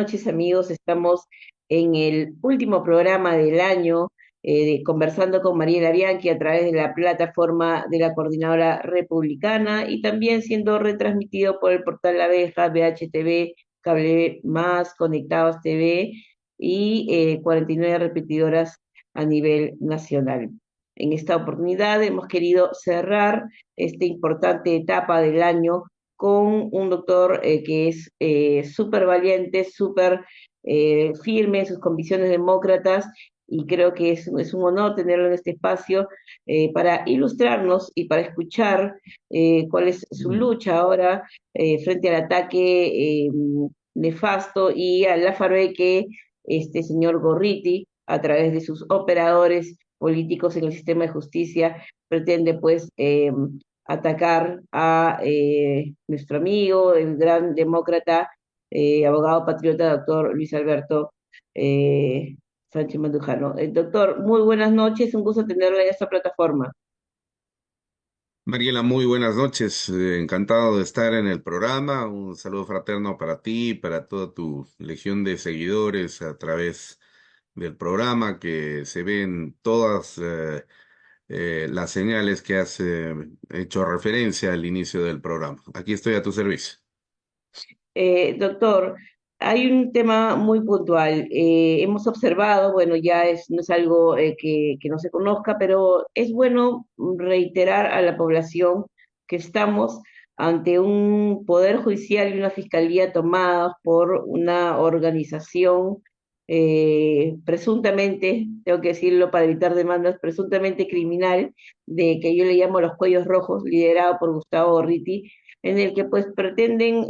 noches, amigos. Estamos en el último programa del año, conversando con Mariela Bianchi a través de la plataforma de la Coordinadora Republicana y también siendo retransmitido por el portal La Abeja, BHTV, Cable Más, Conectados TV y 49 repetidoras a nivel nacional. En esta oportunidad hemos querido cerrar esta importante etapa del año con un doctor que es súper valiente, súper firme en sus convicciones demócratas y creo que es un honor tenerlo en este espacio para ilustrarnos y para escuchar cuál es su lucha ahora frente al ataque nefasto y a la farbe que este señor Gorriti, a través de sus operadores políticos en el sistema de justicia, pretende pues atacar a nuestro amigo, el gran demócrata, abogado patriota, doctor Luis Alberto eh, Sánchez Mandujano. Doctor, muy buenas noches, un gusto tenerlo en esta plataforma. Mariela, muy buenas noches. Encantado de estar en el programa. Un saludo fraterno para ti y para toda tu legión de seguidores a través del programa, que se ven todas las señales que has hecho referencia al inicio del programa. Aquí estoy a tu servicio. Doctor, hay un tema muy puntual. Hemos observado, bueno, no es algo que no se conozca, pero es bueno reiterar a la población que estamos ante un poder judicial y una fiscalía tomados por una organización presuntamente, tengo que decirlo para evitar demandas, presuntamente criminal, de que yo le llamo los cuellos rojos, liderado por Gustavo Gorriti, en el que pues pretenden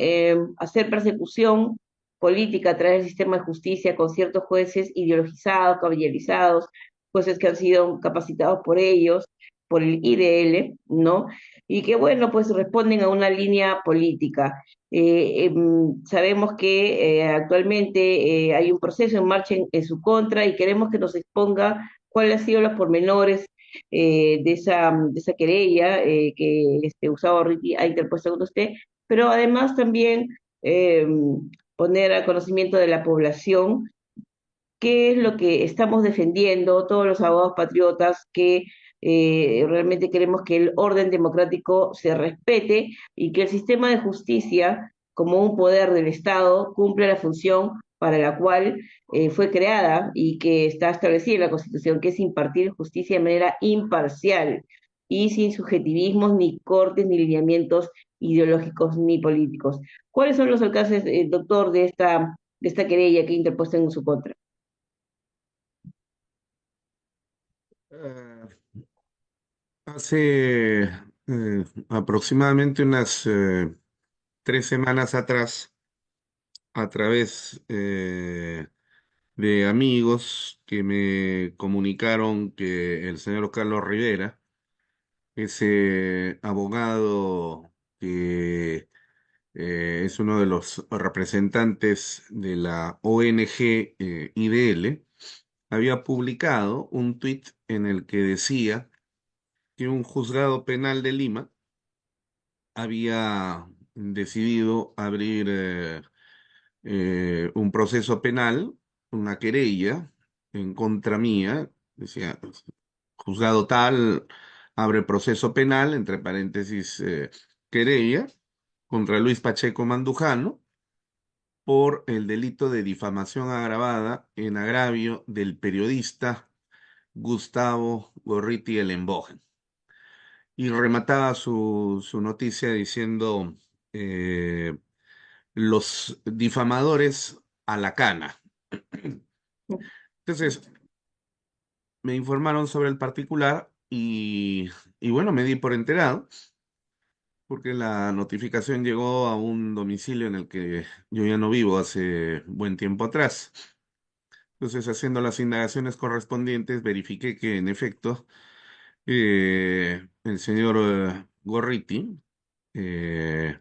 hacer persecución política a través del sistema de justicia con ciertos jueces ideologizados, caballerizados, jueces que han sido capacitados por ellos, por el IDL, ¿no? Y que, bueno, pues responden a una línea política. Sabemos que actualmente hay un proceso en marcha en su contra y queremos que nos exponga cuáles han sido los pormenores de esa querella que Gustavo Riti ha interpuesto contra usted, pero además también poner a conocimiento de la población qué es lo que estamos defendiendo todos los abogados patriotas que realmente queremos que el orden democrático se respete y que el sistema de justicia, como un poder del Estado, cumpla la función para la cual fue creada y que está establecida en la Constitución, que es impartir justicia de manera imparcial y sin subjetivismos, ni cortes, ni lineamientos ideológicos, ni políticos. ¿Cuáles son los alcances, doctor, de esta querella que ha interpuesto en su contra? Eh, Hace aproximadamente unas 3 semanas atrás, a través de amigos que me comunicaron que el señor Carlos Rivera, ese abogado que es uno de los representantes de la ONG IDL, había publicado un tuit en el que decía que un juzgado penal de Lima había decidido abrir un proceso penal, una querella en contra mía, decía, juzgado tal, abre proceso penal, entre paréntesis, querella, contra Luis Pacheco Mandujano por el delito de difamación agravada en agravio del periodista Gustavo Gorriti Elenbogen. Y remataba su noticia diciendo, eh, los difamadores a la cana. Entonces, me informaron sobre el particular y bueno, me di por enterado, porque la notificación llegó a un domicilio en el que yo ya no vivo hace buen tiempo atrás. Entonces, haciendo las indagaciones correspondientes, verifiqué que en efecto el señor Gorriti eh,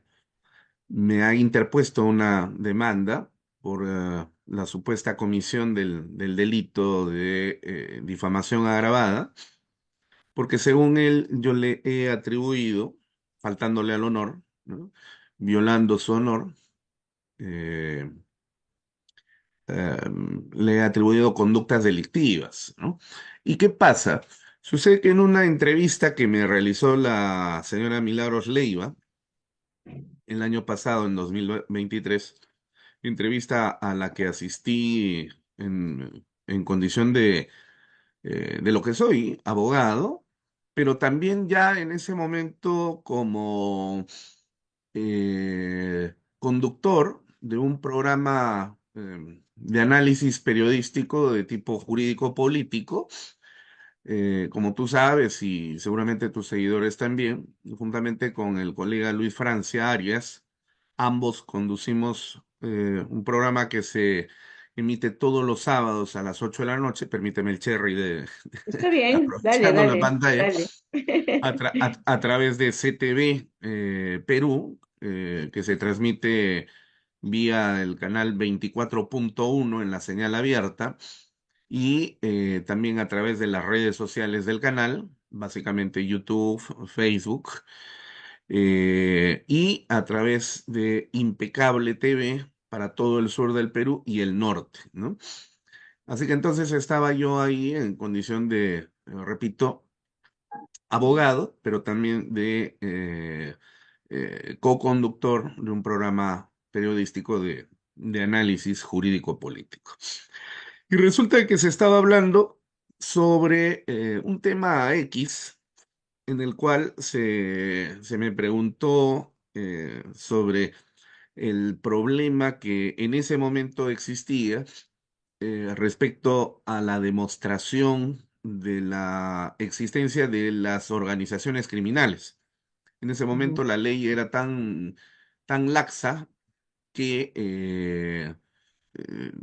me ha interpuesto una demanda por la supuesta comisión del delito de difamación agravada, porque según él yo le he atribuido, faltándole al honor, ¿no? Violando su honor, eh, le he atribuido conductas delictivas, ¿no? ¿Y qué pasa? Sucede que en una entrevista que me realizó la señora Milagros Leiva el año pasado, en 2023, entrevista a la que asistí en condición de lo que soy, abogado, pero también ya en ese momento como conductor de un programa de análisis periodístico de tipo jurídico-político. Como tú sabes, y seguramente tus seguidores también, juntamente con el colega Luis Francia Arias, ambos conducimos un programa que se emite todos los sábados a las 8 de la noche. Permíteme el cherry Está bien, dale, aprovechando la dale, pantalla, dale. a través de CTV Perú, que se transmite vía el canal 24.1 en la señal abierta y también a través de las redes sociales del canal, básicamente YouTube, Facebook, y a través de Impecable TV para todo el sur del Perú y el norte, ¿no? Así que entonces estaba yo ahí en condición de, repito, abogado, pero también de co-conductor de un programa periodístico de análisis jurídico-político. Y resulta que se estaba hablando sobre un tema X en el cual se me preguntó sobre el problema que en ese momento existía respecto a la demostración de la existencia de las organizaciones criminales. En ese Ujú. momento la ley era tan laxa que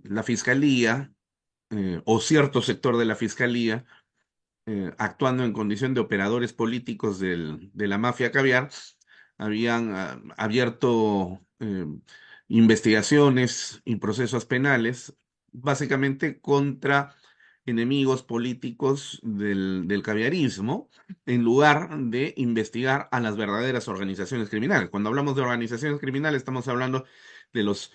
la fiscalía o cierto sector de la fiscalía, actuando en condición de operadores políticos de la mafia caviar, habían abierto investigaciones y procesos penales, básicamente contra enemigos políticos del caviarismo, en lugar de investigar a las verdaderas organizaciones criminales. Cuando hablamos de organizaciones criminales, estamos hablando de los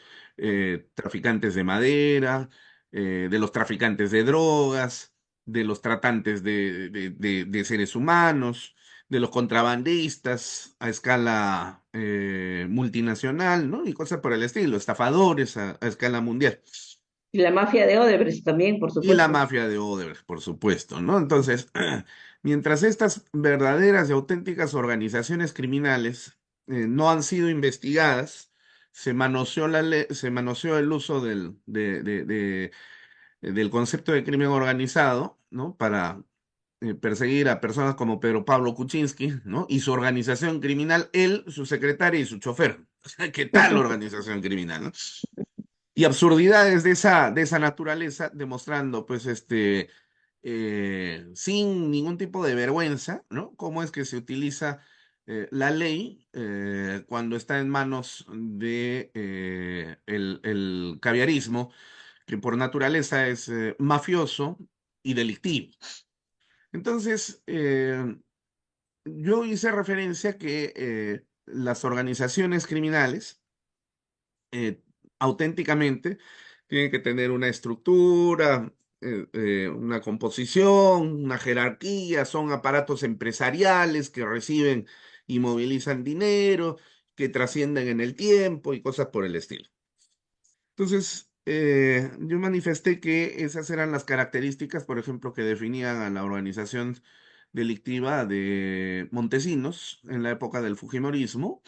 traficantes de madera, de los traficantes de drogas, de los tratantes de seres humanos, de los contrabandistas a escala multinacional, ¿no? Y cosas por el estilo, estafadores a escala mundial. Y la mafia de Odebrecht también, por Y la supuesto. mafia de Odebrecht, por supuesto, ¿no? Entonces, mientras estas verdaderas y auténticas organizaciones criminales no han sido investigadas, se manoseó el uso del concepto de crimen organizado, ¿no? Para perseguir a personas como Pedro Pablo Kuczynski, ¿no? Y su organización criminal, él, su secretaria y su chofer. ¿Qué tal organización criminal, no? Y absurdidades de esa naturaleza, demostrando, pues, sin ningún tipo de vergüenza, ¿no? Cómo es que se utiliza la ley cuando está en manos de el caviarismo, que por naturaleza es mafioso y delictivo. Entonces, yo hice referencia que las organizaciones criminales eh, auténticamente tienen que tener una estructura, una composición, una jerarquía, son aparatos empresariales que reciben y movilizan dinero, que trascienden en el tiempo y cosas por el estilo. Entonces, yo manifesté que esas eran las características, por ejemplo, que definían a la organización delictiva de Montesinos en la época del Fujimorismo,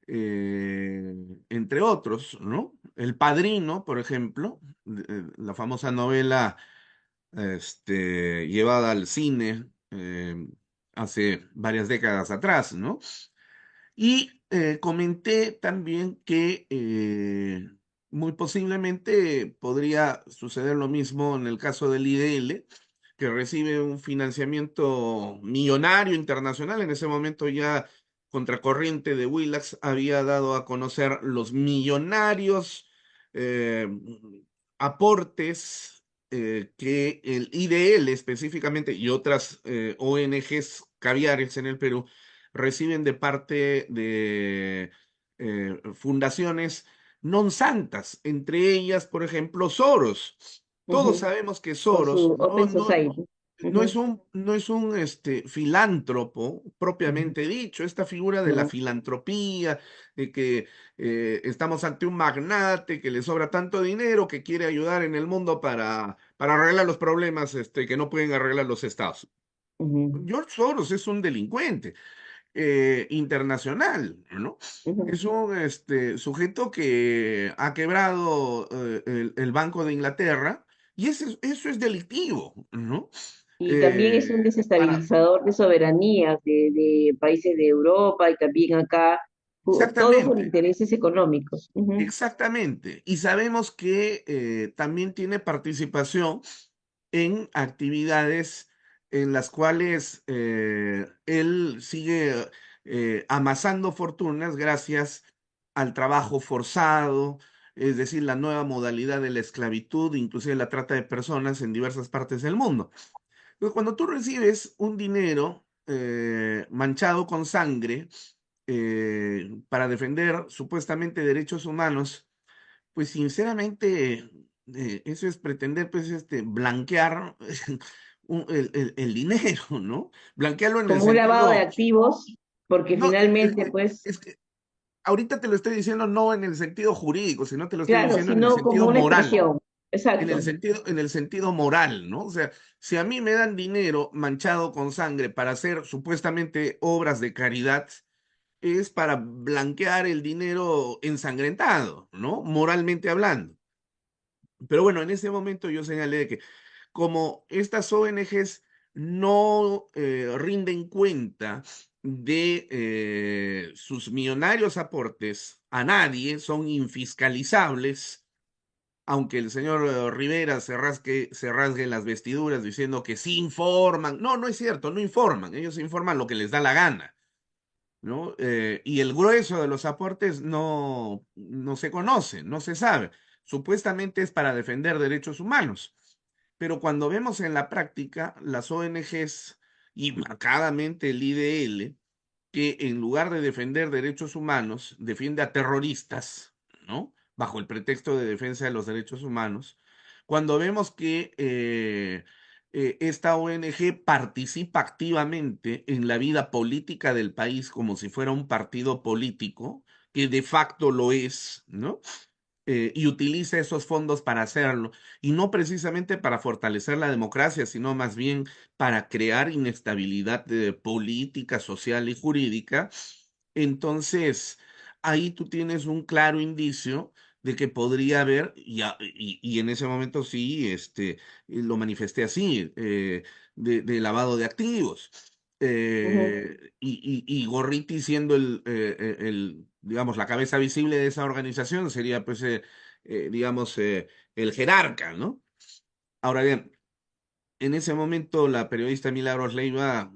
entre otros, ¿no? El Padrino, por ejemplo, la famosa novela llevada al cine hace varias décadas atrás, ¿no? Y comenté también que muy posiblemente podría suceder lo mismo en el caso del IDL, que recibe un financiamiento millonario internacional. En ese momento ya Contracorriente de Willax había dado a conocer los millonarios eh, aportes que el IDL específicamente y otras ONGs caviares en el Perú reciben de parte de fundaciones non santas, entre ellas, por ejemplo, Soros. Todos Ujú. sabemos que Con Soros su Open Society. Ujú, no es un filántropo ujú, propiamente dicho, esta figura de la no, filantropía, de que estamos ante un magnate que le sobra tanto dinero que quiere ayudar en el mundo para arreglar los problemas que no pueden arreglar los estados. ujú, George Soros es un delincuente internacional, ¿no? ujú. Es un sujeto que ha quebrado el Banco de Inglaterra y eso es delictivo, ¿no? Y también es un Eh, para, desestabilizador de soberanías de países de Europa y también acá, todo por exactamente, intereses económicos. Ujú, exactamente. Y sabemos que también tiene participación en actividades en las cuales él sigue amasando fortunas gracias al trabajo forzado, es decir, la nueva modalidad de la esclavitud, inclusive la trata de personas en diversas partes del mundo. Entonces, cuando tú recibes un dinero manchado con sangre para defender supuestamente derechos humanos, pues sinceramente, eso es pretender, pues, blanquear el dinero, ¿no? Blanquearlo en el como un lavado de sentido, activos, porque no, finalmente, pues, es que ahorita te lo estoy diciendo no en el sentido jurídico, sino te lo estoy claro, diciendo en el sino como sentido una moral, expresión. Exacto. en el sentido moral, ¿no? O sea, si a mí me dan dinero manchado con sangre para hacer supuestamente obras de caridad, es para blanquear el dinero ensangrentado, ¿no? Moralmente hablando. Pero bueno, en ese momento yo señalé de que como estas ONGs no rinden cuenta de sus millonarios aportes a nadie, son infiscalizables, aunque el señor Rivera se rasgue las vestiduras diciendo que sí informan. No, no es cierto, no informan, ellos informan lo que les da la gana. ¿No? Y el grueso de los aportes no se conoce, no se sabe. Supuestamente es para defender derechos humanos, pero cuando vemos en la práctica las ONGs y marcadamente el IDL, que en lugar de defender derechos humanos, defiende a terroristas, ¿no? Bajo el pretexto de defensa de los derechos humanos, cuando vemos que esta ONG participa activamente en la vida política del país como si fuera un partido político, que de facto lo es, ¿no? Y utiliza esos fondos para hacerlo, y no precisamente para fortalecer la democracia, sino más bien para crear inestabilidad política, social y jurídica. Entonces, ahí tú tienes un claro indicio de que podría haber, y en ese momento sí, lo manifesté así, de lavado de activos. Ujú, Y Gorriti siendo digamos, la cabeza visible de esa organización sería, pues, digamos, el jerarca, ¿no? Ahora bien, en ese momento la periodista Milagros Leiva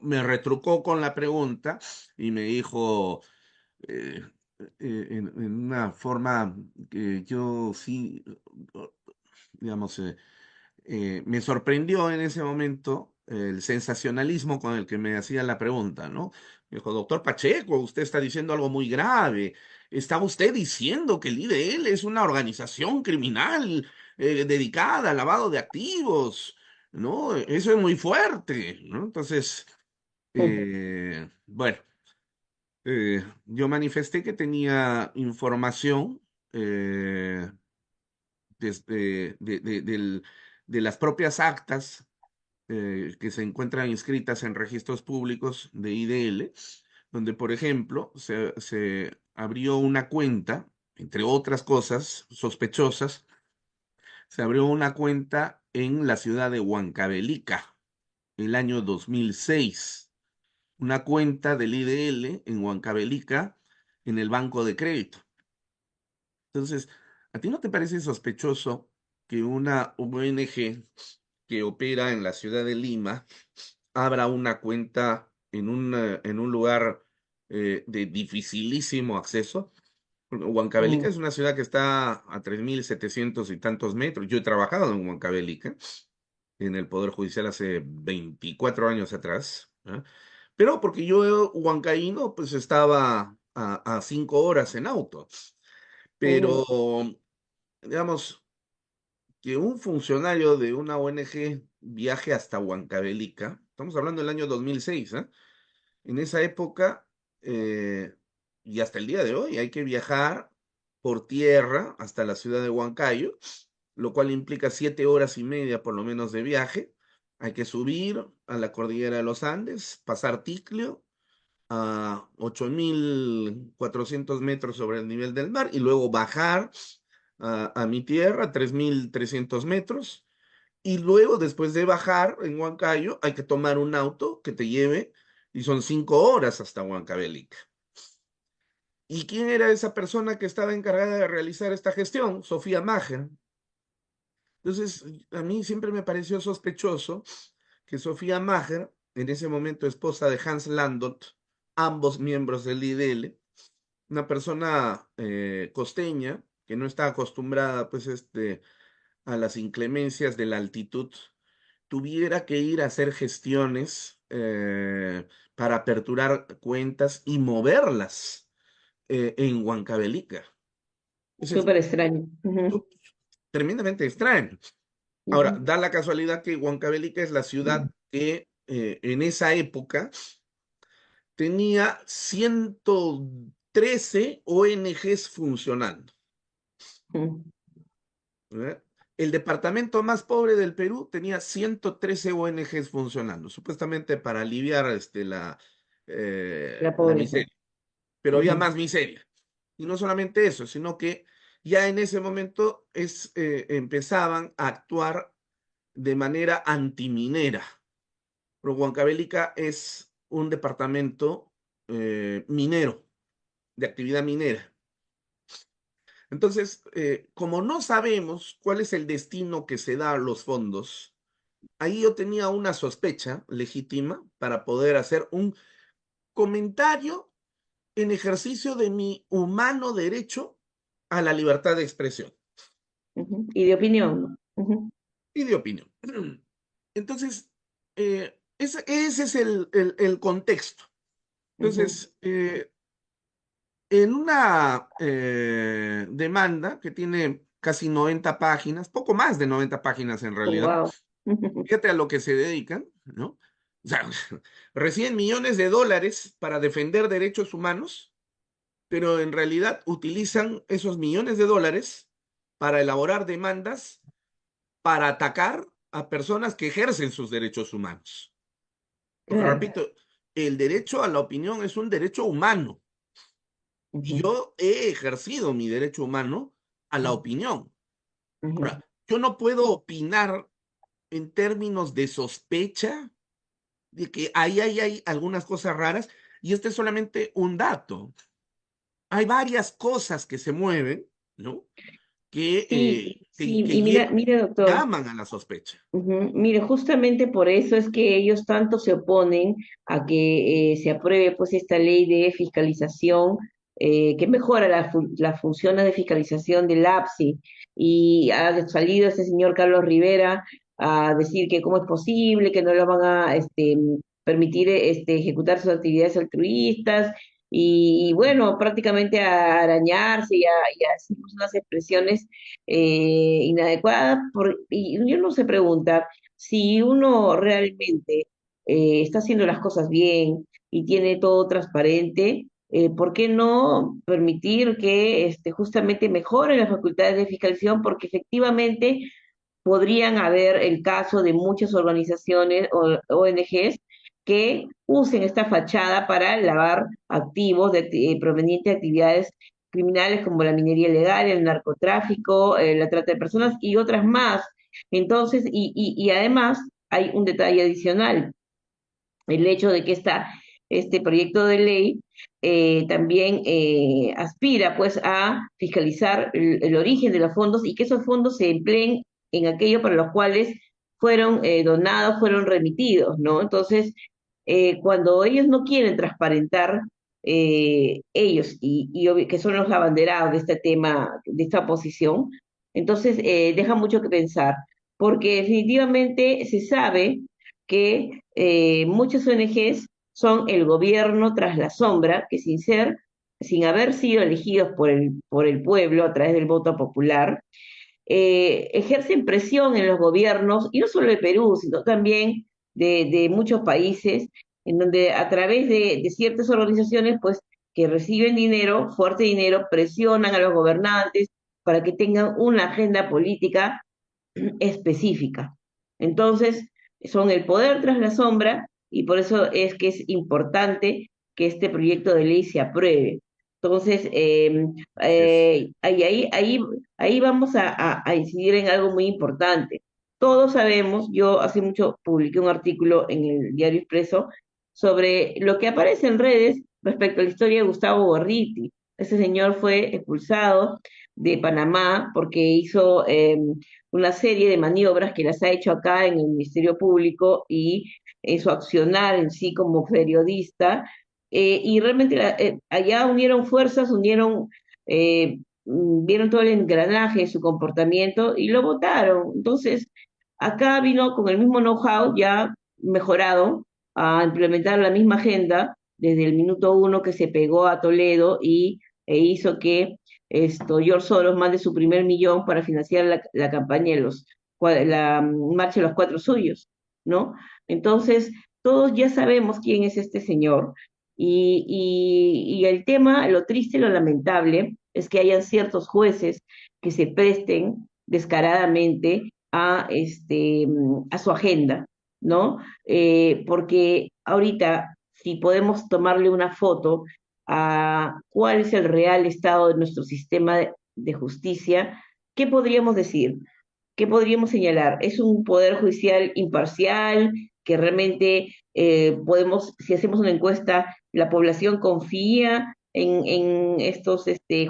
me retrucó con la pregunta y me dijo, eh, en una forma que yo sí, digamos, me sorprendió en ese momento el sensacionalismo con el que me hacía la pregunta, ¿no? Me dijo, doctor Pacheco, usted está diciendo algo muy grave. ¿Está usted diciendo que el IDL es una organización criminal dedicada al lavado de activos? ¿No? Eso es muy fuerte, ¿no? Entonces, ujú, bueno, yo manifesté que tenía información de las propias actas que se encuentran inscritas en registros públicos de IDL, donde, por ejemplo, se abrió una cuenta, entre otras cosas sospechosas, se abrió una cuenta en la ciudad de Huancavelica el año 2006, una cuenta del IDL en Huancavelica en el Banco de Crédito. Entonces, ¿a ti no te parece sospechoso que una ONG que opera en la ciudad de Lima abra una cuenta en un lugar de dificilísimo acceso? Porque Huancavelica ujú, es una ciudad que está a 3.700 y tantos metros. Yo he trabajado en Huancavelica, en el Poder Judicial hace 24 años atrás, ¿ah? Pero porque yo, huancaíno, pues estaba a 5 horas en auto. Pero, Ujú, digamos, que un funcionario de una ONG viaje hasta Huancavelica, estamos hablando del año 2006, ¿eh? En esa época, eh, y hasta el día de hoy, hay que viajar por tierra hasta la ciudad de Huancayo, lo cual implica 7 horas y media por lo menos de viaje. Hay que subir a la cordillera de los Andes, pasar Ticlio a 8.400 metros sobre el nivel del mar y luego bajar a mi tierra, 3.300 metros. Y luego, después de bajar en Huancayo, hay que tomar un auto que te lleve y son 5 horas hasta Huancavelica. ¿Y quién era esa persona que estaba encargada de realizar esta gestión? Sofía Mager. Entonces, a mí siempre me pareció sospechoso que Sofía Mager, en ese momento esposa de Hans Landot, ambos miembros del IDL, una persona costeña que no está acostumbrada pues, a las inclemencias de la altitud, tuviera que ir a hacer gestiones para aperturar cuentas y moverlas en Huancavelica. Es súper extraño. Ujú, tremendamente extraño. Ahora, ujú, da la casualidad que Huancavelica es la ciudad que en esa época tenía 113 ONGs funcionando. ujú. ¿Verdad? El departamento más pobre del Perú tenía 113 ONGs funcionando, supuestamente para aliviar La la pobreza. miseria. Pero había Ujú, más miseria. Y no solamente eso, sino que ya en ese momento empezaban a actuar de manera antiminera. Pero Huancavelica es un departamento minero, de actividad minera. Entonces, como no sabemos cuál es el destino que se da a los fondos, ahí yo tenía una sospecha legítima para poder hacer un comentario en ejercicio de mi humano derecho a la libertad de expresión ujú. Y de opinión. Ujú, y de opinión. Entonces, ese es el contexto. ujú. Entonces, en una demanda que tiene casi 90 páginas, poco más de 90 páginas en Oh, realidad, wow. fíjate a lo que se dedican, ¿no? O sea, reciben millones de dólares para defender derechos humanos, pero en realidad utilizan esos millones de dólares para elaborar demandas para atacar a personas que ejercen sus derechos humanos. Porque, Claro. repito, el derecho a la opinión es un derecho humano y Ujú, yo he ejercido mi derecho humano a la opinión. ujú. Ahora, yo no puedo opinar en términos de sospecha de que ahí hay algunas cosas raras y este es solamente un dato. Hay varias cosas que se mueven, ¿no? Que, Sí, sí, que y mira, mire, doctor. llaman a la sospecha. Ujú. Mire, justamente por eso es que ellos tanto se oponen a que se apruebe pues esta ley de fiscalización que mejora las funciones de fiscalización del APSI. Y ha salido este señor Carlos Rivera a decir que cómo es posible, que no lo van a permitir ejecutar sus actividades altruistas y bueno, prácticamente a arañarse y a decir unas expresiones inadecuada, y uno se pregunta si uno realmente está haciendo las cosas bien y tiene todo transparente, ¿por qué no permitir que justamente mejoren las facultades de fiscalización? Porque efectivamente podrían haber el caso de muchas organizaciones o ONGs que usen esta fachada para lavar activos provenientes de actividades criminales como la minería ilegal, el narcotráfico, la trata de personas y otras más. Entonces, y además hay un detalle adicional, el hecho de que este proyecto de ley también aspira pues a fiscalizar el origen de los fondos y que esos fondos se empleen en aquello para los cuales fueron donados, fueron remitidos, ¿no? Entonces, cuando ellos no quieren transparentar, ellos, que son los abanderados de este tema, de esta oposición, entonces deja mucho que pensar, porque definitivamente se sabe que muchas ONGs son el gobierno tras la sombra, que sin ser sin haber sido elegidos por el pueblo a través del voto popular, ejercen presión en los gobiernos, y no solo de Perú, sino también de muchos países, en donde a través de ciertas organizaciones, pues, que reciben dinero, fuerte dinero, presionan a los gobernantes para que tengan una agenda política específica. Entonces, son el poder tras la sombra, y por eso es que es importante que este proyecto de ley se apruebe. Entonces, Es, ahí vamos a incidir en algo muy importante. Todos sabemos, yo hace mucho publiqué un artículo en el Diario Expreso sobre lo que aparece en redes respecto a la historia de Gustavo Gorriti. Ese señor fue expulsado de Panamá porque hizo una serie de maniobras que las ha hecho acá en el Ministerio Público y en su accionar en sí como periodista. Y realmente allá unieron fuerzas, vieron todo el engranaje de su comportamiento y lo votaron. Entonces, acá vino con el mismo know-how ya mejorado a implementar la misma agenda desde el minuto uno que se pegó a Toledo e hizo que George Soros mande su primer millón para financiar la campaña de la marcha de los cuatro suyos, ¿no? Entonces, todos ya sabemos quién es este señor, y el tema, lo triste, lo lamentable, es que hayan ciertos jueces que se presten descaradamente a su agenda, ¿no? Porque ahorita, si podemos tomarle una foto a cuál es el real estado de nuestro sistema de justicia, ¿qué podríamos decir? ¿Qué podríamos señalar? ¿Es un poder judicial imparcial que realmente podemos, si hacemos una encuesta, la población confía en estos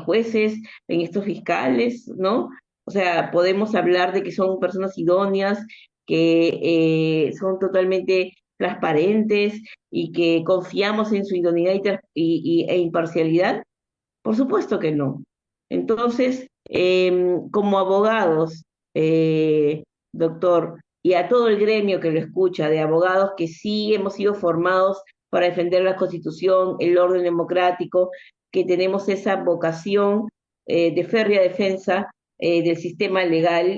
jueces, en estos fiscales, ¿no? O sea, podemos hablar de que son personas idóneas, que son totalmente transparentes y que confiamos en su idoneidad e imparcialidad. Por supuesto que no. Entonces, como abogados, doctor, y a todo el gremio que lo escucha, de abogados que sí hemos sido formados para defender la Constitución, el orden democrático, que tenemos esa vocación de férrea defensa del sistema legal,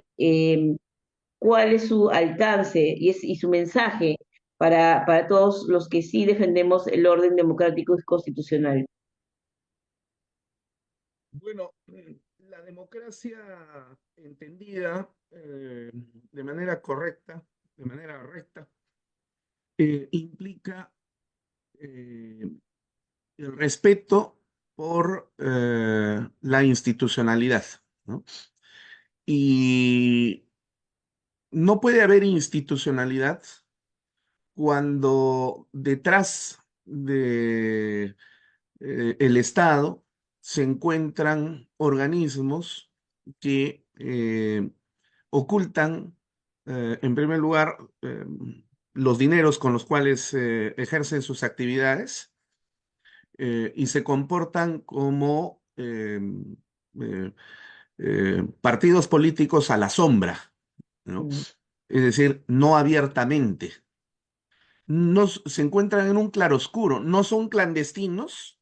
¿cuál es su alcance y su mensaje para todos los que sí defendemos el orden democrático y constitucional? bueno, la democracia entendida de manera correcta, de manera recta, implica eh, el respeto por la institucionalidad, ¿no? Y no puede haber institucionalidad cuando detrás de el Estado se encuentran organismos que ocultan, en primer lugar, los dineros con los cuales ejercen sus actividades, y se comportan como eh, partidos políticos a la sombra, ¿no? Mm, Es decir, no abiertamente. No, se encuentran en un claroscuro, no son clandestinos,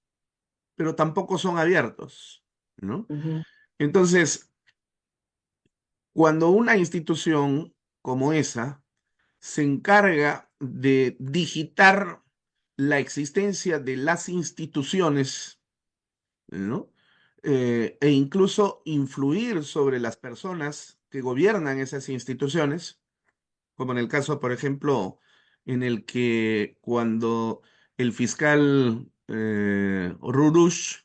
pero tampoco son abiertos, ¿no? ujú, Entonces, cuando una institución como esa se encarga de digitar la existencia de las instituciones, ¿no? E incluso influir sobre las personas que gobiernan esas instituciones, como en el caso, por ejemplo, en el que cuando el fiscal Rurush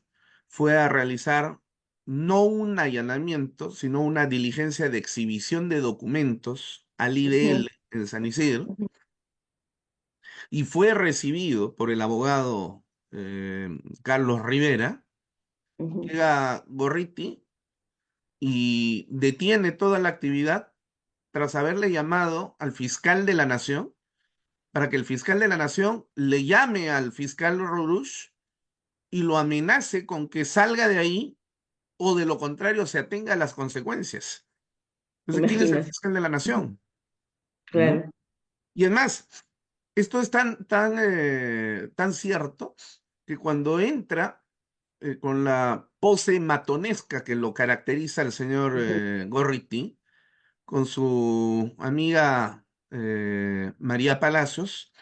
fue a realizar no un allanamiento, sino una diligencia de exhibición de documentos al ujú, IDL en San Isidro, ujú, y fue recibido por el abogado Carlos Rivera. ujú, Llega Gorriti y detiene toda la actividad tras haberle llamado al fiscal de la Nación para que el fiscal de la Nación le llame al fiscal Rurush y lo amenace con que salga de ahí o de lo contrario se atenga a las consecuencias. Entonces, ¿quién es el Imagínate, fiscal de la ujú, Nación? ¿No? claro. Y además, esto es tan cierto que cuando entra con la pose matonesca que lo caracteriza el señor Ujú. Gorriti, con su amiga María Palacios,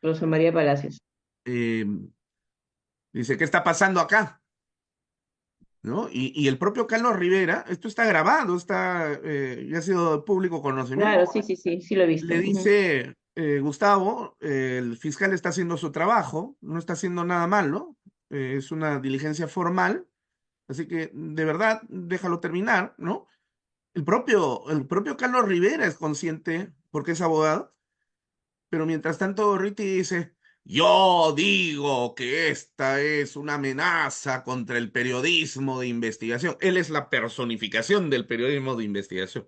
Rosa María Palacios. eh, dice, ¿qué está pasando acá? ¿No? Y el propio Carlos Rivera, esto está grabado, ya ha sido de público conocimiento, Claro, sí, sí, sí, sí lo he visto. le Ujú. dice, Gustavo, el fiscal está haciendo su trabajo, no está haciendo nada malo, es una diligencia formal, así que de verdad déjalo terminar, ¿no? El propio Carlos Rivera es consciente, porque es abogado, pero mientras tanto Riti dice, yo digo que esta es una amenaza contra el periodismo de investigación. Él es la personificación del periodismo de investigación.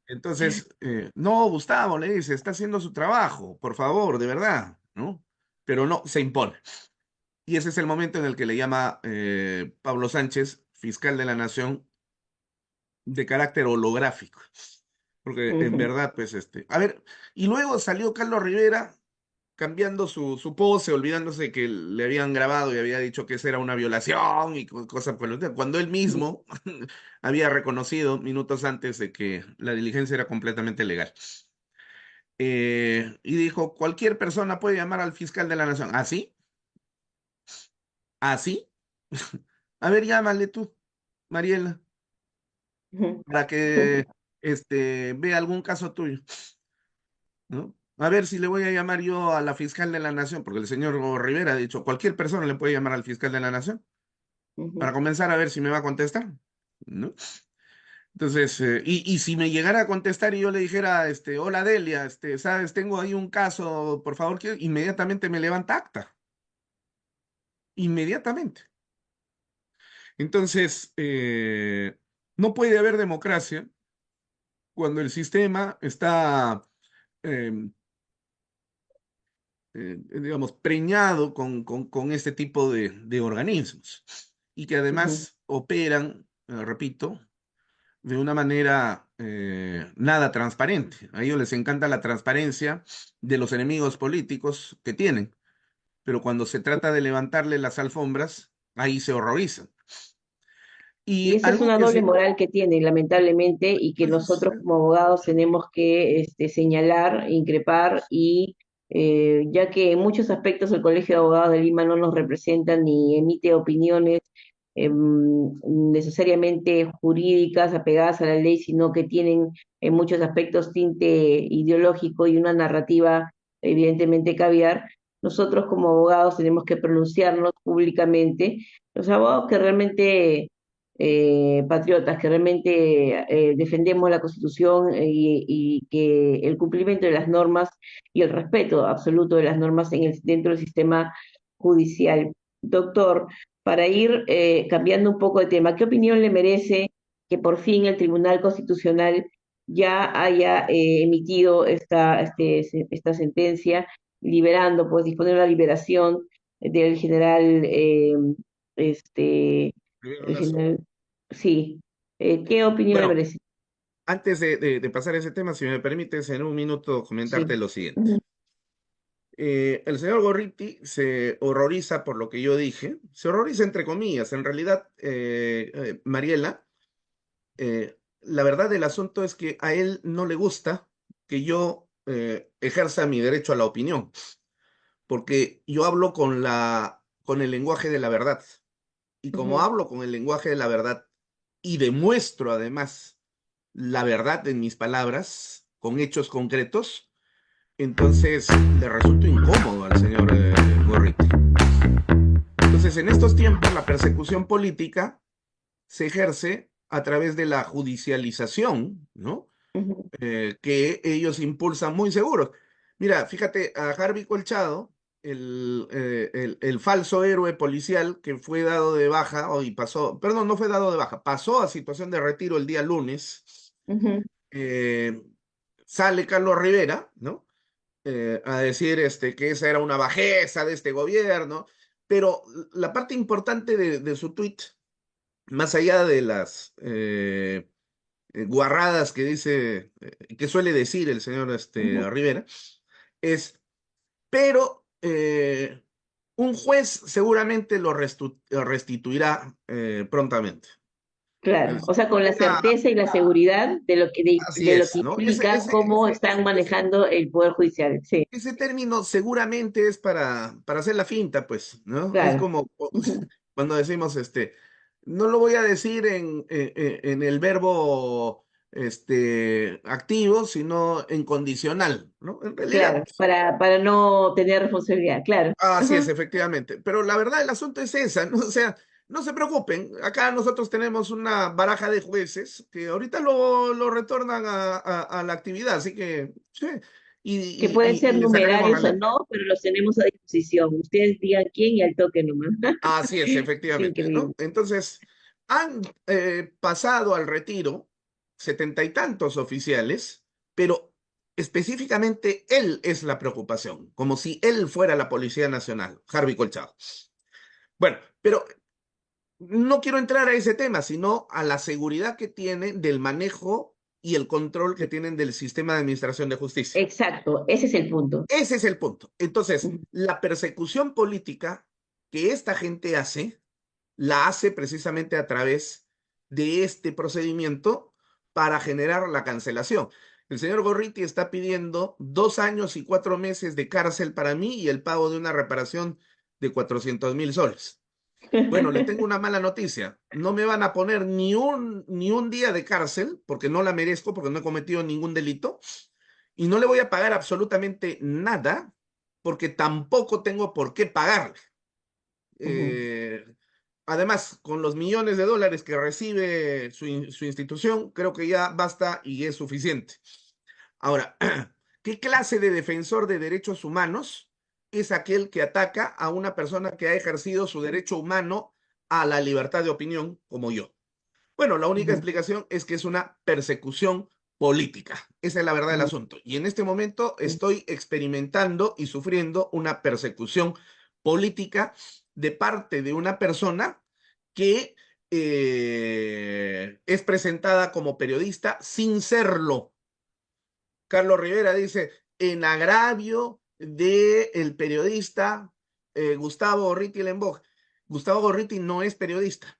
Entonces, no, Gustavo, le dice, está haciendo su trabajo, por favor, de verdad, ¿no? Pero no, se impone. Y ese es el momento en el que le llama Pablo Sánchez, fiscal de la Nación, de carácter holográfico. Porque en Ujú. verdad, pues, a ver, y luego salió Carlos Rivera cambiando su pose, olvidándose que le habían grabado y había dicho que esa era una violación y cosas por el estilo, cuando él mismo había reconocido minutos antes de que la diligencia era completamente legal. Y dijo, cualquier persona puede llamar al fiscal de la nación. ¿Así? ¿Así? A ver, llámale tú, Mariela, Ujú. para que vea algún caso tuyo, ¿no? A ver si le voy a llamar yo a la fiscal de la nación, porque el señor Rivera ha dicho, cualquier persona le puede llamar al fiscal de la nación, para Ujú. comenzar a ver si me va a contestar, ¿no? Entonces, y si me llegara a contestar y yo le dijera, hola Delia, sabes, tengo ahí un caso, por favor, inmediatamente me levanta acta, inmediatamente. Entonces, no puede haber democracia cuando el sistema está, eh, digamos, preñado con este tipo de organismos y que Ujú. además operan, repito, de una manera nada transparente. A ellos les encanta la transparencia de los enemigos políticos que tienen, pero cuando se trata de levantarle las alfombras, ahí se horrorizan. Y Y esa es algo una que doble se... moral que tienen, lamentablemente, y que nosotros como abogados tenemos que señalar, increpar, y ya que en muchos aspectos el Colegio de Abogados de Lima no nos representa ni emite opiniones necesariamente jurídicas apegadas a la ley, sino que tienen en muchos aspectos tinte ideológico y una narrativa evidentemente caviar. Nosotros como abogados tenemos que pronunciarnos públicamente, los abogados que realmente patriotas que realmente defendemos la Constitución y que el cumplimiento de las normas y el respeto absoluto de las normas dentro del sistema judicial. Doctor, para ir cambiando un poco de tema, ¿qué opinión le merece que por fin el Tribunal Constitucional ya haya emitido esta sentencia, liberando, pues disponiendo la liberación del general este, Primero el Lazo. general, sí. ¿Qué opinión le Bueno, merece? antes de pasar a ese tema, si me permites en un minuto Sí. comentarte lo siguiente. Ujú. El señor Gorriti se horroriza por lo que yo dije, se horroriza entre comillas. En realidad, Mariela, la verdad del asunto es que a él no le gusta que yo ejerza mi derecho a la opinión, porque yo hablo con el lenguaje de la verdad. Y como Ujú. hablo con el lenguaje de la verdad y demuestro además la verdad en mis palabras con hechos concretos, entonces le resulto incómodo al señor Gorriti. Entonces, en estos tiempos, la persecución política se ejerce a través de la judicialización, ¿no? Ujú. Que ellos impulsan muy seguros. Mira, fíjate, a Harvey Colchado, el falso héroe policial que fue dado de baja, y pasó, perdón, no fue dado de baja, pasó a situación de retiro el día lunes, Ujú. eh, sale Carlos Rivera, ¿no? A decir que esa era una bajeza de este gobierno, pero la parte importante de su tweet, más allá de las guarradas que dice, que suele decir el señor Ujú. Rivera, es, pero Un juez seguramente lo restituirá prontamente. Claro, o Es sea, con la una- certeza y la seguridad de lo que, así de lo que es, ¿no? implica cómo están manejando el Poder Judicial. Sí, Ese término seguramente es para hacer la finta, pues, ¿no? Es claro. como Ujú. cuando decimos, no lo voy a decir en el verbo, activo, sino en condicional, ¿no? En realidad, Claro, para no tener responsabilidad, claro. así es, Ajá. efectivamente. Pero la verdad, el asunto es esa, ¿no? O sea, no se preocupen. Acá nosotros tenemos una baraja de jueces que ahorita lo retornan a la actividad, así que, sí, Que pueden ser y le sacaremos la numerarios o ley. no, pero los tenemos a disposición. Ustedes digan quién y al toque nomás. Así es, Es efectivamente, ¿no? increíble. Entonces, han pasado al retiro 70 y tantos oficiales, pero específicamente él es la preocupación, como si él fuera la Policía Nacional, Harvey Colchado. Bueno, pero no quiero entrar a ese tema, sino a la seguridad que tienen del manejo y el control que tienen del sistema de administración de justicia. Exacto, ese es el punto. Ese es el punto. Entonces, Ujú, la persecución política que esta gente hace, la hace precisamente a través de este procedimiento para generar la cancelación. El señor Gorriti está pidiendo 2 años y 4 meses de cárcel para mí y el pago de una reparación de 400.000 soles. Bueno, le tengo una mala noticia. No me van a poner ni un día de cárcel, porque no la merezco, porque no he cometido ningún delito, y no le voy a pagar absolutamente nada, porque tampoco tengo por qué pagarle. ujú. Eh, Además, con los millones de dólares que recibe su institución, creo que ya basta y es suficiente. Ahora, ¿qué clase de defensor de derechos humanos es aquel que ataca a una persona que ha ejercido su derecho humano a la libertad de opinión como yo? Bueno, la única Ujú, explicación es que es una persecución política. Esa es la verdad del ujú, asunto. Y en este momento ujú, estoy experimentando y sufriendo una persecución política de parte de una persona que es presentada como periodista sin serlo. Carlos Rivera dice, en agravio del periodista Gustavo Gorriti Lemboja. Gustavo Gorriti no es periodista.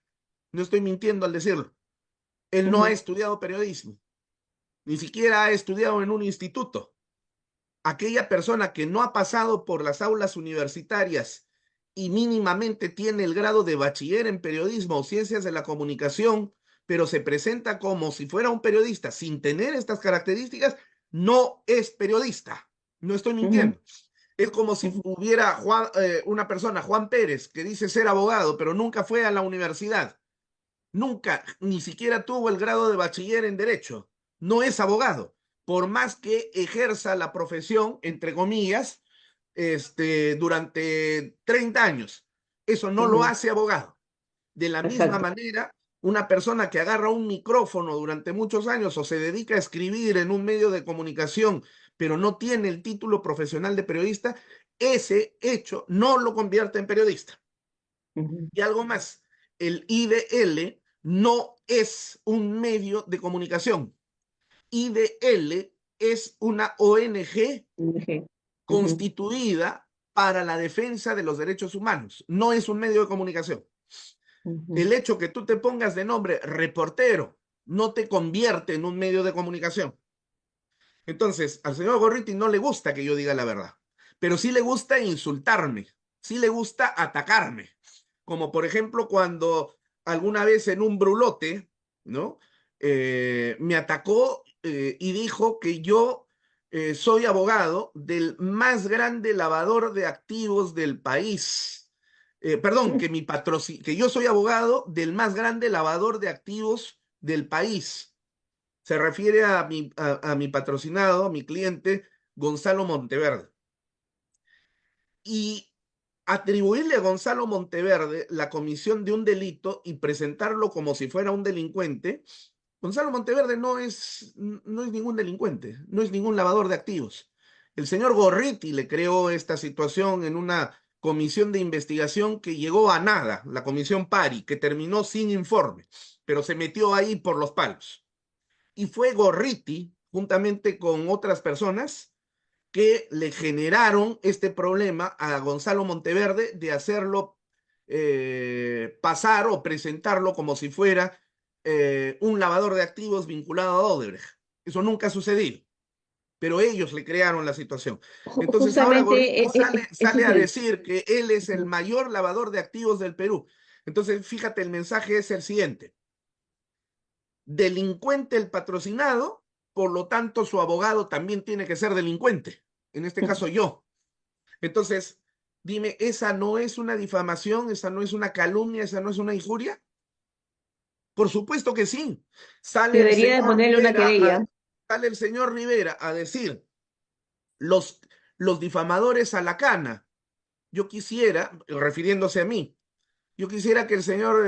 No estoy mintiendo al decirlo. Él no ha ujú, estudiado periodismo, ni siquiera ha estudiado en un instituto. Aquella persona que no ha pasado por las aulas universitarias y mínimamente tiene el grado de bachiller en periodismo o ciencias de la comunicación, pero se presenta como si fuera un periodista sin tener estas características, no es periodista. No estoy ujú, mintiendo. Es como si ujú, hubiera una persona, Juan Pérez, que dice ser abogado, pero nunca fue a la universidad. Nunca, ni siquiera tuvo el grado de bachiller en derecho. No es abogado. Por más que ejerza la profesión, entre comillas, durante 30 años. Eso no lo ujú. hace abogado. De la misma Exacto. manera, una persona que agarra un micrófono durante muchos años o se dedica a escribir en un medio de comunicación, pero no tiene el título profesional de periodista, ese hecho no lo convierte en periodista. Ujú, Y algo más, el IDL no es un medio de comunicación. IDL es una ONG ujú, ujú, constituida para la defensa de los derechos humanos. No es un medio de comunicación. ujú, El hecho que tú te pongas de nombre reportero no te convierte en un medio de comunicación. Entonces, al señor Gorriti no le gusta que yo diga la verdad, pero sí le gusta insultarme, sí le gusta atacarme, como por ejemplo cuando alguna vez en un brulote, ¿no? Me atacó y dijo que yo soy abogado del más grande lavador de activos del país. Perdón, ujú. que yo soy abogado del más grande lavador de activos del país. Se refiere a mi patrocinado, a mi cliente, Gonzalo Monteverde. Y atribuirle a Gonzalo Monteverde la comisión de un delito y presentarlo como si fuera un delincuente, Gonzalo Monteverde no es ningún delincuente, no es ningún lavador de activos. El señor Gorriti le creó esta situación en una comisión de investigación que llegó a nada, la comisión Pari, que terminó sin informe, pero se metió ahí por los palos. Y fue Gorriti, juntamente con otras personas, que le generaron este problema a Gonzalo Monteverde de hacerlo pasar o presentarlo como si fuera un lavador de activos vinculado a Odebrecht. Eso nunca ha sucedido, pero ellos le crearon la situación. Entonces ahora Justamente Gorriti ese sale es a el... decir que él es el Ujú. mayor lavador de activos del Perú. Entonces, fíjate, el mensaje es el siguiente: delincuente el patrocinado, por lo tanto su abogado también tiene que ser delincuente, en este caso yo. Entonces, dime, ¿esa no es una difamación? ¿Esa no es una calumnia? ¿Esa no es una injuria? Por supuesto que sí. Sale el Debería de señor ponerle una Rivera a, querella. sale el señor Rivera a decir, los, los difamadores a la cana. Yo quisiera, refiriéndose a mí, yo quisiera que el señor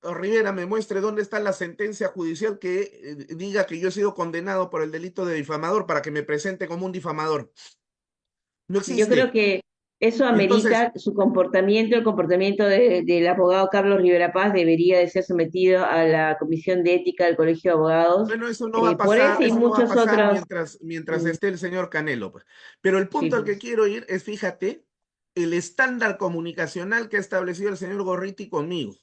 Rivera me muestre dónde está la sentencia judicial que diga que yo he sido condenado por el delito de difamador para que me presente como un difamador. No Yo creo existe. que eso Entonces, amerita su comportamiento, el comportamiento del abogado Carlos Rivera Paz debería de ser sometido a la Comisión de Ética del Colegio de Abogados, bueno, eso no va a por pasar, ese y eso no va a muchos pasar otros. mientras mm, esté el señor Canelo, pues. Pero el sí, punto al que pues. quiero ir es, fíjate, el estándar comunicacional que ha establecido el señor Gorriti conmigo.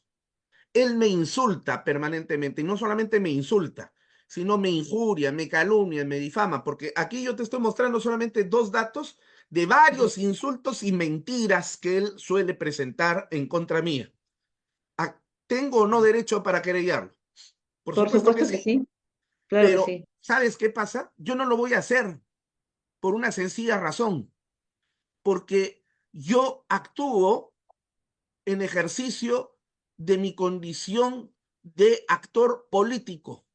Él me insulta permanentemente, y no solamente me insulta, sino me injuria, me calumnia, me difama, porque aquí yo te estoy mostrando solamente dos datos de Ujú. varios insultos y mentiras que él suele presentar en contra mía. Ah, ¿tengo o no derecho para querellarlo? Por Por supuesto que supuesto que sí, sí, claro que pero sí. ¿sabes qué pasa? Yo no lo voy a hacer por una sencilla razón, porque yo actúo en ejercicio de mi condición de actor político.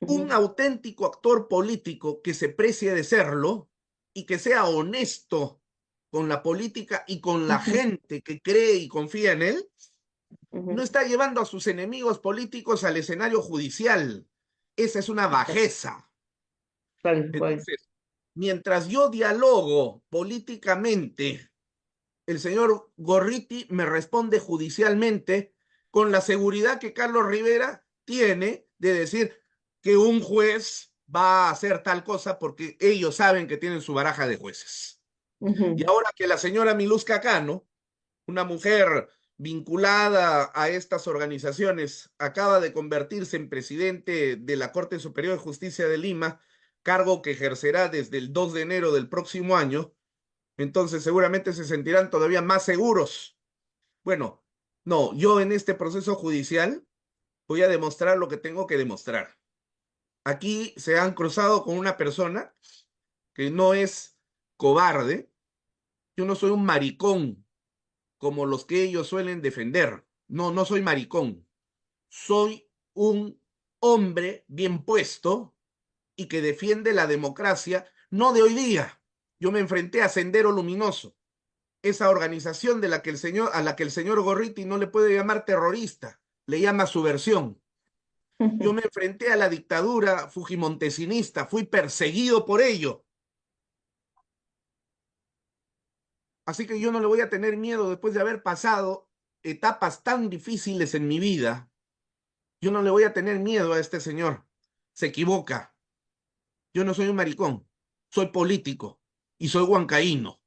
Un Ujú, auténtico actor político que se precie de serlo y que sea honesto con la política y con la ujú, gente que cree y confía en él, no ujú. está llevando a sus enemigos políticos al escenario judicial. Esa es una bajeza. Tal cual. Entonces, mientras yo dialogo políticamente, el señor Gorriti me responde judicialmente con la seguridad que Carlos Rivera tiene de decir que un juez va a hacer tal cosa porque ellos saben que tienen su baraja de jueces. Y Ujú, ahora que la señora Miluska Cano, una mujer vinculada a estas organizaciones, acaba de convertirse en presidente de la Corte Superior de Justicia de Lima, cargo que ejercerá desde el 2 de enero del próximo año, entonces seguramente se sentirán todavía más seguros. Bueno, no, yo en este proceso judicial voy a demostrar lo que tengo que demostrar. Aquí se han cruzado con una persona que no es cobarde. Yo no soy un maricón como los que ellos suelen defender. No, no soy maricón. Soy un hombre bien puesto y que defiende la democracia, no de hoy día. Yo me enfrenté a Sendero Luminoso, esa organización de la que a la que el señor Gorriti no le puede llamar terrorista, le llama subversión. Yo ujú. me enfrenté a la dictadura fujimontesinista, fui perseguido por ello. Así que yo no le voy a tener miedo después de haber pasado etapas tan difíciles en mi vida. Yo no le voy a tener miedo a este señor. Se equivoca. Yo no soy un maricón. Soy político y soy huancaíno.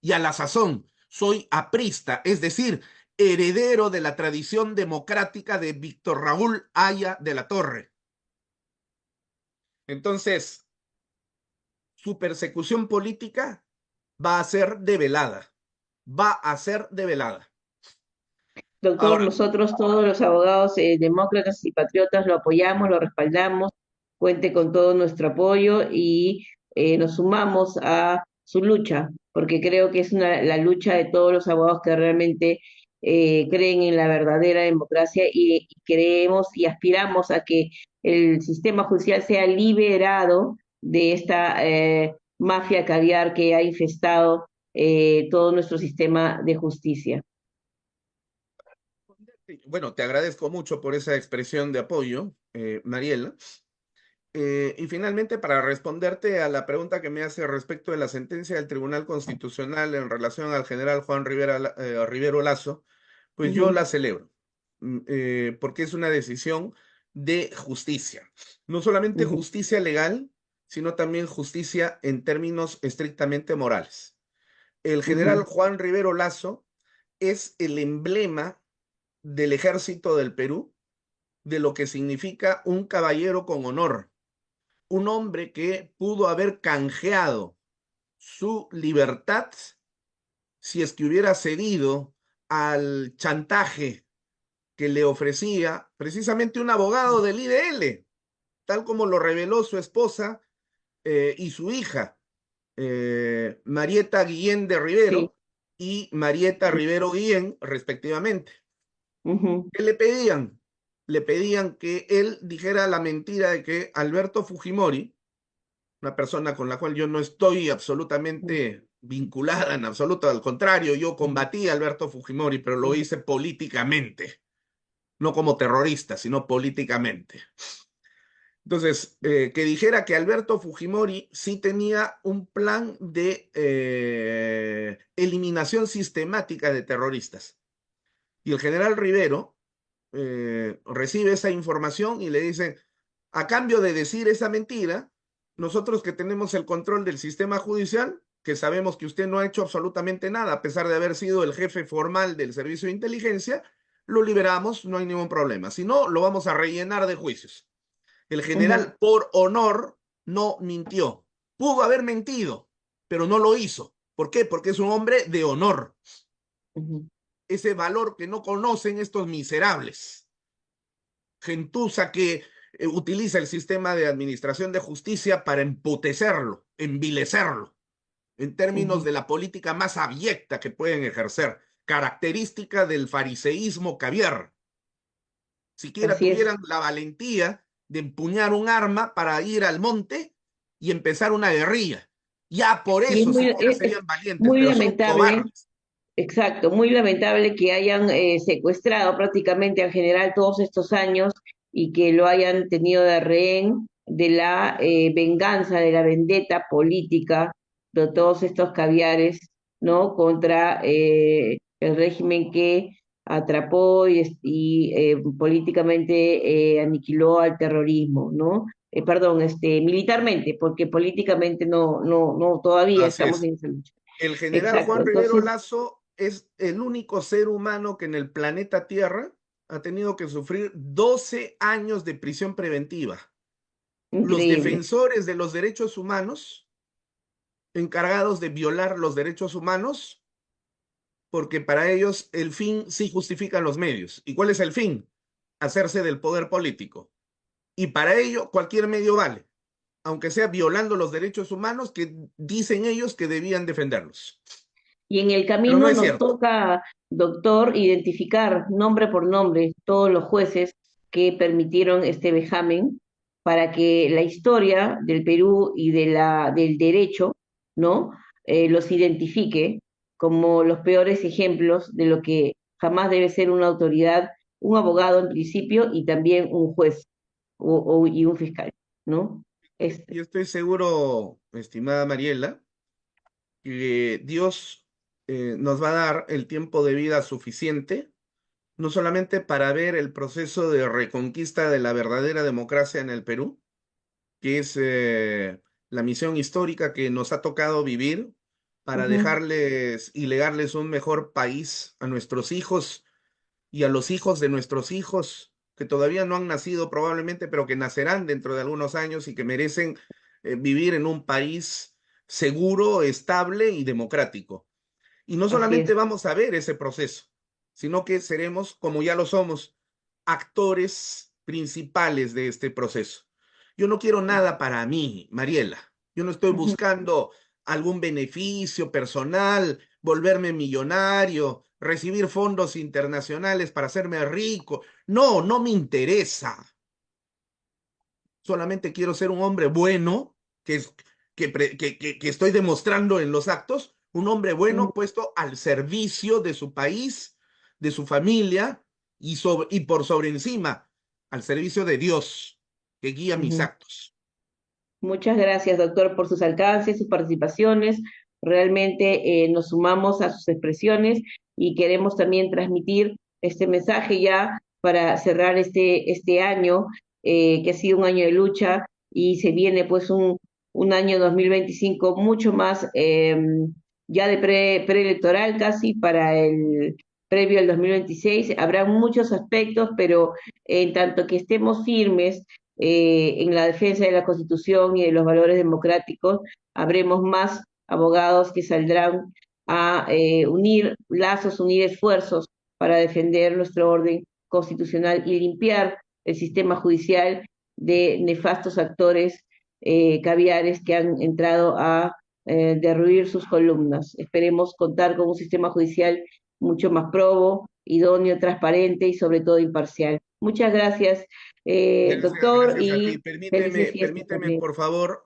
Y a la sazón soy aprista, es decir, heredero de la tradición democrática de Víctor Raúl Haya de la Torre. Entonces, su persecución política va a ser develada, va a ser develada. Doctor, Ahora, nosotros todos los abogados demócratas y patriotas lo apoyamos, lo respaldamos, cuente con todo nuestro apoyo y nos sumamos a su lucha, porque creo que es la lucha de todos los abogados que realmente creen en la verdadera democracia y creemos y aspiramos a que el sistema judicial sea liberado de esta mafia caviar que ha infestado todo nuestro sistema de justicia. bueno, te agradezco mucho por esa expresión de apoyo, Mariela. Y finalmente, para responderte a la pregunta que me hace respecto de la sentencia del Tribunal Constitucional en relación al general Juan Rivero Lazo, pues yo Ujú, la celebro, porque es una decisión de justicia. No solamente ujú. justicia legal, sino también justicia en términos estrictamente morales. El general ujú, Juan Rivero Lasso es el emblema del ejército del Perú, de lo que significa un caballero con honor, un hombre que pudo haber canjeado su libertad si es que hubiera cedido al chantaje que le ofrecía precisamente un abogado del IDL, tal como lo reveló su esposa y su hija, Marieta Guillén de sí, Rivero y Marieta Rivero Guillén, respectivamente. ujú, ¿Qué le pedían? Le pedían que él dijera la mentira de que Alberto Fujimori, una persona con la cual yo no estoy absolutamente vinculada en absoluto, al contrario, yo combatí a Alberto Fujimori, pero lo ujú, hice políticamente, no como terrorista, sino políticamente. Entonces, que dijera que Alberto Fujimori sí tenía un plan de eliminación sistemática de terroristas. Y el general Rivero recibe esa información y le dice, a cambio de decir esa mentira, nosotros que tenemos el control del sistema judicial, que sabemos que usted no ha hecho absolutamente nada, a pesar de haber sido el jefe formal del servicio de inteligencia, lo liberamos, no hay ningún problema. Si no, lo vamos a rellenar de juicios. El ujú, general, por honor, no mintió. Pudo haber mentido, pero no lo hizo. ¿Por qué? Porque es un hombre de honor. ujú. Ese valor que no conocen estos miserables. Gentuza que utiliza el sistema de administración de justicia para emputecerlo, envilecerlo, en términos Ujú. de la política más abyecta que pueden ejercer, característica del fariseísmo caviar. Siquiera Así es. tuvieran la valentía de empuñar un arma para ir al monte y empezar una guerrilla. Ya por Y eso siquiera es serían valientes, muy pero son lamentable, cobardes. exacto, muy lamentable que hayan secuestrado prácticamente al general todos estos años y que lo hayan tenido de rehén de la venganza, de la vendetta política de todos estos caviares, ¿no? Contra el régimen que atrapó y políticamente aniquiló al terrorismo, ¿no? Perdón, militarmente, porque políticamente no, todavía Así estamos es. en esa lucha. El general Exacto, Juan Rivero entonces, Lasso es el único ser humano que en el planeta Tierra ha tenido que sufrir 12 años de prisión preventiva. Los increíble. defensores de los derechos humanos, encargados de violar los derechos humanos, porque para ellos el fin sí justifica los medios. ¿Y cuál es el fin? Hacerse del poder político. Y para ello cualquier medio vale, aunque sea violando los derechos humanos que dicen ellos que debían defenderlos. Y en el Pero no camino es nos cierto. toca, doctor, identificar nombre por nombre todos los jueces que permitieron este vejamen para que la historia del Perú y del derecho, ¿no? Los identifique como los peores ejemplos de lo que jamás debe ser una autoridad, un abogado en principio y también un juez y un fiscal, ¿no? Este, Yo estoy seguro, estimada Mariela, que Dios nos va a dar el tiempo de vida suficiente, no solamente para ver el proceso de reconquista de la verdadera democracia en el Perú, que es la misión histórica que nos ha tocado vivir para ujú, dejarles y legarles un mejor país a nuestros hijos y a los hijos de nuestros hijos, que todavía no han nacido probablemente, pero que nacerán dentro de algunos años y que merecen vivir en un país seguro, estable y democrático. Y no así solamente es. vamos a ver ese proceso, sino que seremos, como ya lo somos, actores principales de este proceso. Yo no quiero nada para mí, Mariela. Yo no estoy Ujú, buscando algún beneficio personal, volverme millonario, recibir fondos internacionales para hacerme rico. No, no me interesa. Solamente quiero ser un hombre bueno, que, es, que estoy demostrando en los actos, un hombre ujú, bueno puesto al servicio de su país, de su familia y por sobre encima, al servicio de Dios, que guía mis ujú. actos. Muchas gracias, doctor, por sus alcances, sus participaciones. Realmente nos sumamos a sus expresiones y queremos también transmitir este mensaje ya para cerrar este año, que ha sido un año de lucha y se viene pues un año 2025 mucho más ya de preelectoral casi para el previo al 2026. Habrá muchos aspectos, pero en tanto que estemos firmes en la defensa de la Constitución y de los valores democráticos, habremos más abogados que saldrán a unir lazos, unir esfuerzos para defender nuestro orden constitucional y limpiar el sistema judicial de nefastos actores caviares que han entrado a derruir sus columnas. Esperemos contar con un sistema judicial mucho más probo, idóneo, transparente y sobre todo imparcial. Muchas gracias, Gracias, doctor, gracias a ti. y felices fiestas Permíteme, también. por favor,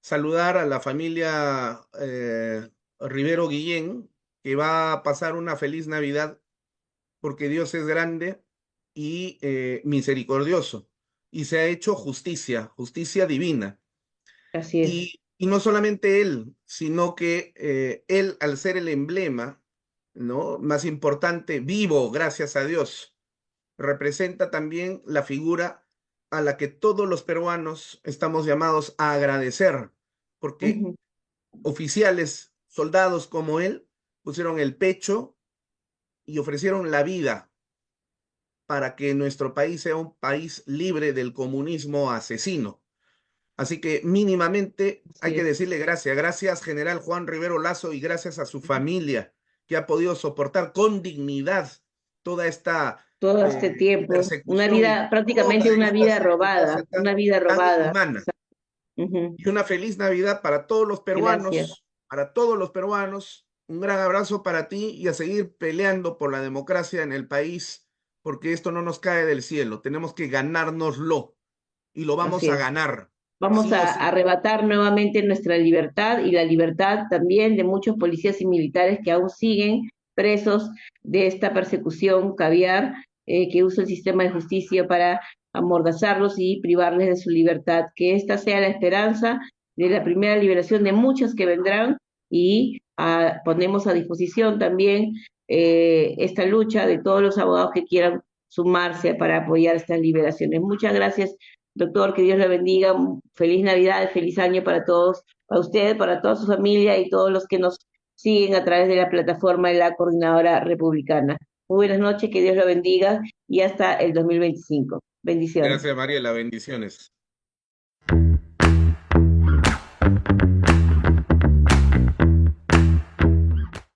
saludar a la familia Rivero Guillén, que va a pasar una feliz Navidad, porque Dios es grande y misericordioso, y se ha hecho justicia, justicia divina. Así es, Y no solamente él, sino que él, al ser el emblema, ¿no? Más importante, vivo, gracias a Dios, representa también la figura a la que todos los peruanos estamos llamados a agradecer, porque ujú, oficiales, soldados como él, pusieron el pecho y ofrecieron la vida para que nuestro país sea un país libre del comunismo asesino. Así que mínimamente hay así que es. decirle gracias. Gracias, general Juan Rivero Lazo, y gracias a su familia que ha podido soportar con dignidad toda esta Todo este tiempo, una persecución y vida, toda prácticamente esta circunstancia una vida tan robada. inhumana. Ujú. Y una feliz Navidad para todos los Gracias. peruanos, para todos los peruanos. Un gran abrazo para ti y a seguir peleando por la democracia en el país, porque esto no nos cae del cielo. Tenemos que ganárnoslo y lo vamos Así a es. ganar, Vamos sí o a sí. arrebatar nuevamente nuestra libertad y la libertad también de muchos policías y militares que aún siguen presos de esta persecución caviar que usa el sistema de justicia para amordazarlos y privarles de su libertad. Que esta sea la esperanza de la primera liberación de muchos que vendrán y ponemos a disposición también esta lucha de todos los abogados que quieran sumarse para apoyar estas liberaciones. Muchas gracias. Doctor, que Dios le bendiga. Feliz Navidad, feliz año para todos, para usted, para toda su familia y todos los que nos siguen a través de la plataforma de la Coordinadora Republicana. Muy buenas noches, que Dios lo bendiga y hasta el 2025. Bendiciones. Gracias, Mariela. Bendiciones.